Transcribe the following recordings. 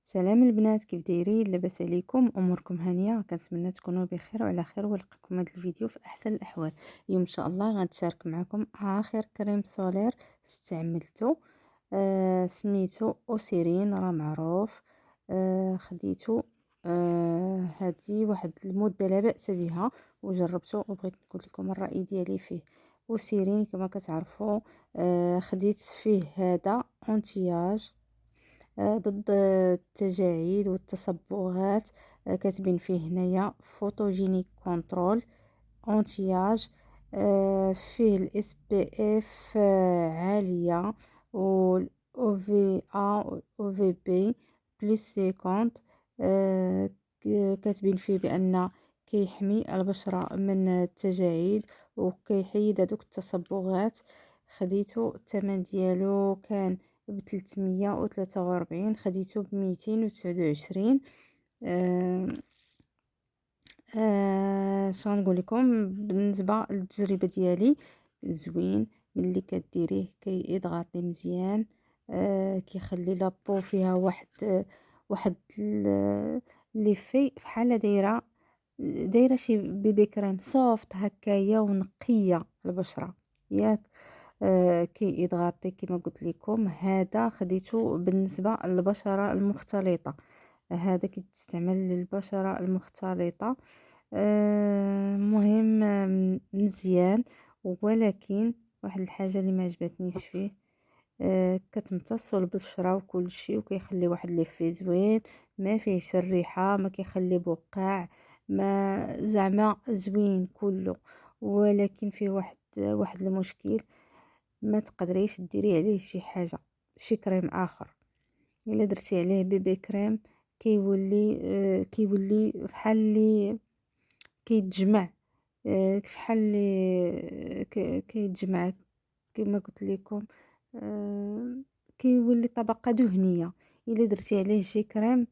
سلام البنات، كيف دايرين؟ لاباس عليكم؟ اموركم هانيه؟ كنتمنى تكونوا بخير وعلى خير ولقاكم هذا الفيديو في احسن الاحوال. اليوم ان شاء الله غنتشارك معكم اخر كريم سولير استعملته. سميتو اوسيرين، راه معروف. خديتو هذه واحد المده لا باس بها وجربته وبغيت نقول لكم الراي ديالي فيه. اوسيرين كما كتعرفوا، خديت فيه هذا اونتياج ضد التجاعيد والتصبغات. كاتبين فيه هنايا فوتوجينيك كنترول انتياج. فيه الاس بي اف عالية، و او في ا او في بي بلس 50. كاتبين فيه بان كيحمي البشرة من التجاعيد وكيحيد هذوك التصبغات. خديته الثمن ديالو كان ب343، خديته ب229. شغنقول لكم بالنسبه للتجربه ديالي، زوين. ملي كديريه كيضغطي مزيان. كيخلي لابو فيها واحد لي في بحال دايره شي بيبي كريم سوفت هكايا ونقيه البشره ياك. كيضغطي كما قلت لكم. هذا خديته بالنسبه للبشره المختلطه، هذا كيتستعمل للبشره المختلطه. مهم، مزيان. ولكن واحد الحاجه اللي ما عجبتنيش فيه، كتمتص البشره وكل شيء وكيخلي واحد ليفي زوين. ما فيهش الريحه، ما كيخلي بقع، ما زعما زوين كله. ولكن فيه واحد المشكل، ما تقدريش ديري عليه شي حاجه، شي كريم اخر. الا درتي عليه بيبي كريم كيولي بحال اللي كيتجمع. بحال اللي كيتجمع كما قلت لكم. كيولي طبقة دهنية. الا درتي عليه شي كريم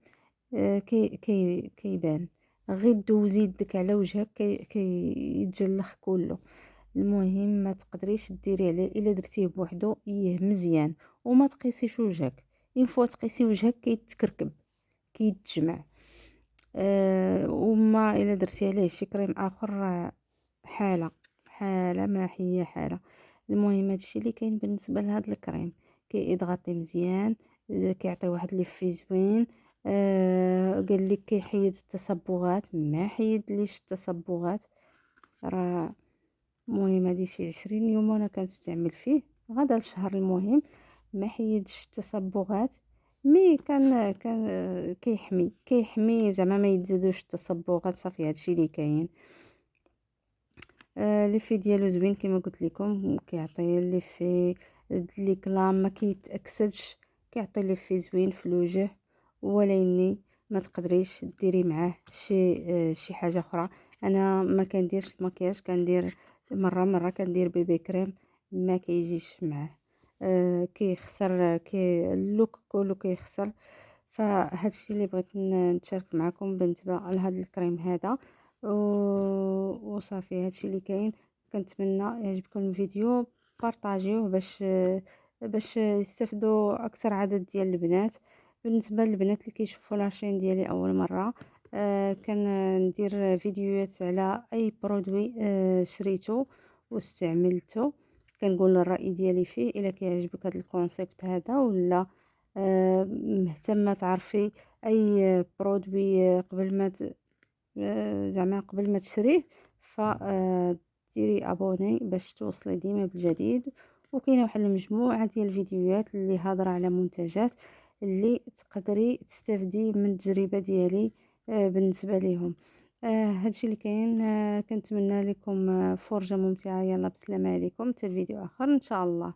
كيبان. غير دوزي يدك على وجهك كيتجلخ كله. المهم ما تقدريش ديري عليه الا درتيه بوحدو مزيان. وما تقيسيش وجهك، اين فوا تقيسي وجهك كيتكركب، كيتجمع. وما الا درتي عليه شي كريم اخر حاله حاله ما هي حاله. المهم هادشي اللي كاين بالنسبه لهذا الكريم. كيضغطي مزيان، كيعطي واحد ليفي زوين. قال لك كيحيد التصبغات، ما حيد ليش التصبغات. راه المهم هادي شي 20 يوم وانا كنستعمل فيه، غدا الشهر. المهم ما حيدش التصبغات، مي كان كيحمي زعما ما يتزادوش التصبغات. صافي هادشي اللي كاين. ليفي ديالو زوين كما قلت لكم، كيعطي ليفي لي كلام، ما كيتاكسدش، كيعطي ليفي زوين في الوجه. وليني ما تقدريش ديري معاه شي حاجه اخرى. انا ما كنديرش المكياج، كندير مره كندير بيبي كريم، ما كيجيش معاه. كيخسر، اللوك كله كيخسر. فهادشي اللي بغيت نتشارك معكم بالنسبه لهذا الكريم هذا. وصافي هادشي اللي كاين. كنتمنى يعجبكم الفيديو، بارطاجيوه باش يستافدوا اكثر عدد ديال البنات. بالنسبه للبنات اللي كيشوفوا لاشين ديالي اول مره، كندير فيديوهات على اي برودوي شريته واستعملته، كنقول الراي ديالي فيه. الا كيعجبك هذا الكونسيبت هذا، ولا مهتمه تعرفي اي برودوي قبل ما زعما قبل ما تشريه، ف ديري ابوني باش توصلي ديما بالجديد. وكاينه واحد المجموعه ديال الفيديوهات اللي هضره على منتجات اللي تقدري تستافدي من التجربه ديالي بالنسبه ليهم. هادشي اللي كاين. كنتمنى لكم فرجه ممتعه. يلا بسلامه عليكم، حتى الفيديو اخر ان شاء الله.